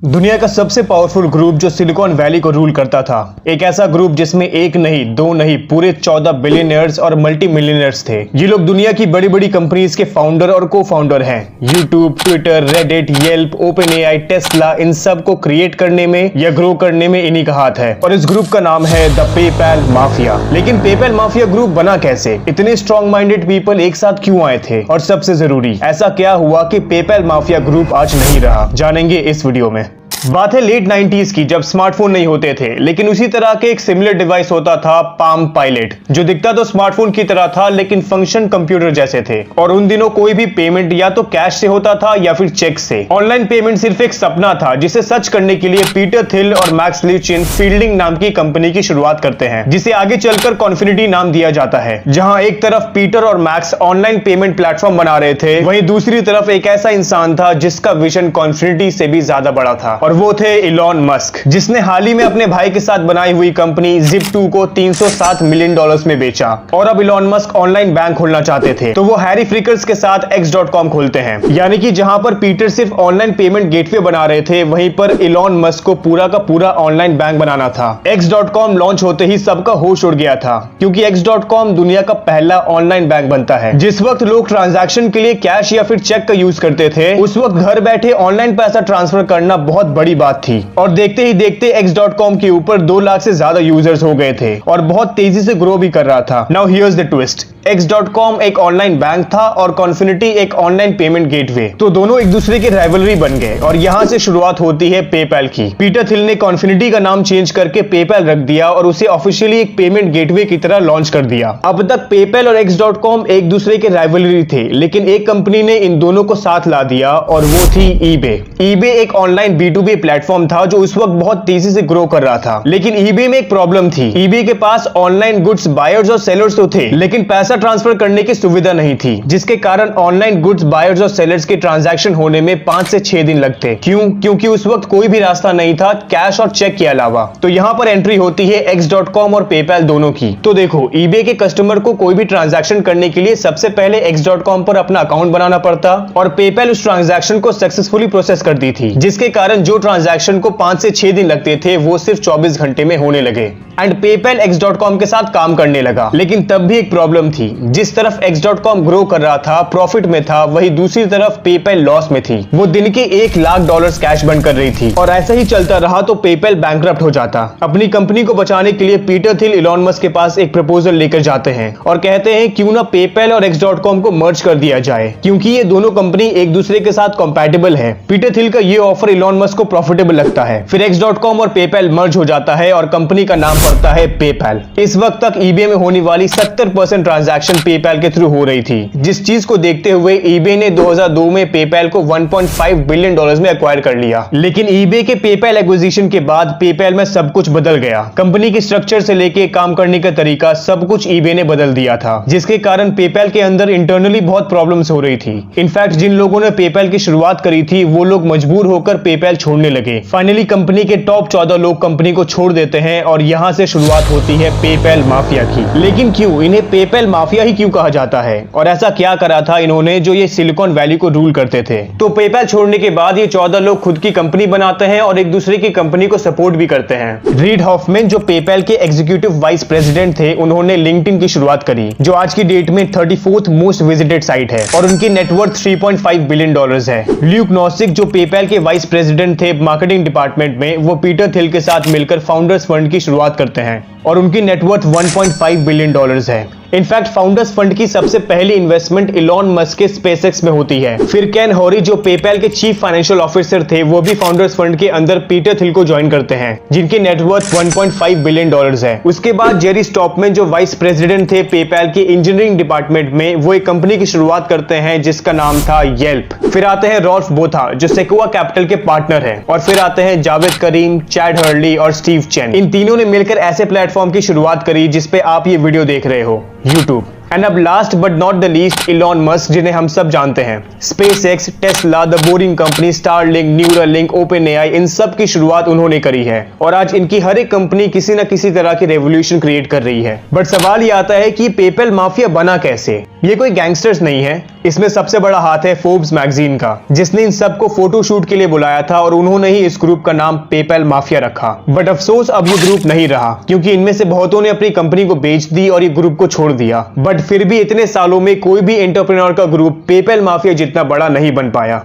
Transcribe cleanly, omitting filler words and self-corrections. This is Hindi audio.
दुनिया का सबसे पावरफुल ग्रुप जो सिलिकॉन वैली को रूल करता था, एक ऐसा ग्रुप जिसमें एक नहीं, दो नहीं, पूरे 14 बिलियनियर्स और मल्टी मिलियनियर्स थे। ये लोग दुनिया की बड़ी बड़ी कंपनीज के फाउंडर और को फाउंडर हैं। YouTube, Twitter, Reddit, Yelp, OpenAI, Tesla, इन सब को क्रिएट करने में या ग्रो करने में इन्हीं का हाथ है। और इस ग्रुप का नाम है द पेपैल माफिया। लेकिन पेपैल माफिया ग्रुप बना कैसे? इतने स्ट्रॉन्ग माइंडेड पीपल एक साथ क्यों आए थे? और सबसे जरूरी, ऐसा क्या हुआ कि पेपैल माफिया ग्रुप आज नहीं रहा? जानेंगे इस वीडियो में। बात है लेट 90s की, जब स्मार्टफोन नहीं होते थे, लेकिन उसी तरह के एक सिमिलर डिवाइस होता था, पाम पायलट, जो दिखता तो स्मार्टफोन की तरह था लेकिन फंक्शन कंप्यूटर जैसे थे। और उन दिनों कोई भी पेमेंट या तो कैश से होता था या फिर चेक से। ऑनलाइन पेमेंट सिर्फ एक सपना था, जिसे सच करने के लिए पीटर थिल और मैक्स ल्यूचिन फील्डिंग नाम की कंपनी की शुरुआत करते हैं, जिसे आगे चलकर कॉन्फिनिटी नाम दिया जाता है। जहां एक तरफ पीटर और मैक्स ऑनलाइन पेमेंट प्लेटफॉर्म बना रहे थे, वहीं दूसरी तरफ एक ऐसा इंसान था जिसका विजन कॉन्फिनिटी से भी ज्यादा बड़ा था, और वो थे इलॉन मस्क, जिसने हाल ही में अपने भाई के साथ बनाई हुई कंपनी Zip2 को $307 मिलियन में बेचा। और अब इलॉन मस्क ऑनलाइन बैंक खोलना चाहते थे, तो वो हैरी फ्रिकर्स के साथ X.com खोलते हैं। यानी कि जहां पर पीटर सिर्फ ऑनलाइन पेमेंट गेटवे बना रहे थे, वहीं पर इलॉन मस्क को पूरा का पूरा ऑनलाइन बैंक बनाना था। X.com लॉन्च होते ही सबका होश उड़ गया था, क्योंकि X.com दुनिया का पहला ऑनलाइन बैंक बनता है। जिस वक्त लोग ट्रांजैक्शन के लिए कैश या फिर चेक का यूज करते थे, उस वक्त घर बैठे ऑनलाइन पैसा ट्रांसफर करना बहुत बड़ी बात थी। और देखते ही देखते X.com के ऊपर 2 लाख से ज्यादा यूजर्स हो गए थे और बहुत तेजी से ग्रो भी कर रहा था। Now here's the twist, X.com एक ऑनलाइन बैंक था और कॉन्फिनिटी एक ऑनलाइन पेमेंट गेटवे, तो दोनों एक दूसरे के राइवलरी बन गए। और यहाँ से शुरुआत होती है पेपैल की। पीटर थिल ने कॉन्फिनिटी का नाम चेंज करके पेपैल रख दिया और उसे ऑफिशियली एक पेमेंट गेटवे की तरह लॉन्च कर दिया। अब तक पेपैल और X.com एक दूसरे के राइवलरी थे, लेकिन एक कंपनी ने इन दोनों को साथ ला दिया और वो थी eBay। eBay एक ऑनलाइन B2B प्लेटफॉर्म था जो उस वक्त बहुत तेजी से ग्रो कर रहा था। लेकिन eBay में एक प्रॉब्लम थी। eBay के पास ऑनलाइन गुड्स बायर्स और सेलर्स तो थे, लेकिन पैसा ट्रांसफर करने की सुविधा नहीं थी, जिसके कारण ऑनलाइन गुड्स बायर्स और सेलर्स के ट्रांजैक्शन होने में 5 से 6 दिन लगते। क्यों? क्योंकि उस वक्त कोई भी रास्ता नहीं था कैश और चेक के अलावा। तो यहाँ पर एंट्री होती है X.com और पेपैल दोनों की। तो देखो, eBay के कस्टमर को कोई भी ट्रांजैक्शन करने के लिए सबसे पहले X.com पर अपना अकाउंट बनाना पड़ता, और पेपैल उस ट्रांजैक्शन को सक्सेसफुली प्रोसेस करती थी, जिसके कारण जो ट्रांजैक्शन को 5 से 6 दिन लगते थे, वो सिर्फ 24 घंटे में होने लगे। एंड पेपैल X.com के साथ काम करने लगा। लेकिन तब भी एक प्रॉब्लम थी। जिस तरफ X.com ग्रो कर रहा था, प्रॉफिट में था, वही दूसरी तरफ पेपैल लॉस में थी। वो दिन के $1 लाख कैश बर्न कर रही थी, और ऐसा ही चलता रहा तो पेपैल बैंकरप्ट हो जाता। अपनी कंपनी को बचाने के लिए पीटर थिल इलॉन मस्क के पास एक प्रपोजल लेकर जाते हैं और कहते हैं क्यों ना पेपैल और X.com को मर्ज कर दिया जाए, क्योंकि ये दोनों कंपनी एक दूसरे के साथ कंपैटिबल है। पीटर थिल का ये ऑफर इलॉन मस्क को प्रॉफिटेबल लगता है। फिर X.com और पेपैल मर्ज हो जाता है और कंपनी का नाम पड़ता है पेपैल। इस वक्त तक eBay में होने वाली 70% ट्रांजैक्शन पेपैल के थ्रू हो रही थी, जिस चीज को देखते हुए eBay ने 2002 में पेपैल को $1.5 बिलियन में एक्वायर कर लिया। लेकिन eBay के पेपैल एक्विजिशन के बाद पेपैल में सब कुछ बदल गया। कंपनी की स्ट्रक्चर से लेके काम करने का तरीका सब कुछ eBay ने बदल दिया था, जिसके कारण पेपैल के अंदर इंटरनली बहुत प्रॉब्लम्स हो रही थी। इनफैक्ट जिन लोगों ने पेपैल की शुरुआत करी थी, वो लोग मजबूर होकर पेपैल छोड़ने लगे। फाइनली कंपनी के टॉप 14 लोग कंपनी को छोड़ देते हैं और यहाँ से शुरुआत होती है पेपैल माफिया की। लेकिन क्यों इन्हें पेपैल माफिया ही क्यों कहा जाता है, और ऐसा क्या करा था इन्होंने जो ये सिलिकॉन वैली को रूल करते थे? तो पेपैल छोड़ने के बाद ये 14 लोग खुद की कंपनी बनाते हैं और एक दूसरे की कंपनी को सपोर्ट भी करते हैं। रीड हॉफमैन जो पेपैल के एग्जीक्यूटिव वाइस प्रेसिडेंट थे, उन्होंने लिंक्डइन की शुरुआत करी, जो आज की डेट में 34th मोस्ट विजिटेड साइट है और उनकी नेटवर्थ $3.5 बिलियन है। ल्यूक नोसिक जो पेपैल के वाइस प्रेसिडेंट थे मार्केटिंग डिपार्टमेंट में, वो पीटर थिल के साथ मिलकर फाउंडर्स फंड की शुरुआत करते हैं और उनकी नेटवर्थ $1.5 बिलियन है। इनफैक्ट फाउंडर्स फंड की सबसे पहली इन्वेस्टमेंट इलॉन मस्क के स्पेसएक्स में होती है। फिर केन हॉरी जो पेपैल के चीफ फाइनेंशियल ऑफिसर थे, वो भी फाउंडर्स फंड के अंदर पीटर थिल को ज्वाइन करते हैं, जिनकी नेटवर्थ $1.5 बिलियन है। उसके बाद जेरी स्टॉपमैन जो वाइस प्रेसिडेंट थे पेपैल के इंजीनियरिंग डिपार्टमेंट में, वो एक कंपनी की शुरुआत करते हैं जिसका नाम था येल्प। फिर आते हैं रॉल्फ बोथा जो सेक्वा कैपिटल के पार्टनर हैं, और फिर आते हैं जावेद करीम, चैड हर्ली और स्टीव चेन। इन तीनों ने मिलकर ऐसे प्लेटफॉर्म की शुरुआत करी जिसपे आप ये वीडियो देख रहे हो, YouTube। एंड अब last but not the least Elon Musk, जिन्हें हम सब जानते हैं। SpaceX, Tesla, the Boring Company, Starlink, Neuralink, OpenAI, इन सब की शुरुआत उन्होंने करी है और आज इनकी हर एक कंपनी किसी न किसी तरह की रेवोल्यूशन क्रिएट कर रही है। बट सवाल ये आता है कि पेपैल माफिया बना कैसे? ये कोई गैंगस्टर्स नहीं है, इसमें सबसे बड़ा हाथ है फोर्ब्स मैगजीन का, जिसने इन सबको फोटोशूट के लिए बुलाया था और उन्होंने ही इस ग्रुप का नाम पेपैल माफिया रखा। बट अफसोस अब ये ग्रुप नहीं रहा, क्योंकि इनमें से बहुतों ने अपनी कंपनी को बेच दी और ये ग्रुप को छोड़ दिया। बट फिर भी इतने सालों में कोई भी एंटरप्रेन्योर का ग्रुप पेपैल माफिया जितना बड़ा नहीं बन पाया।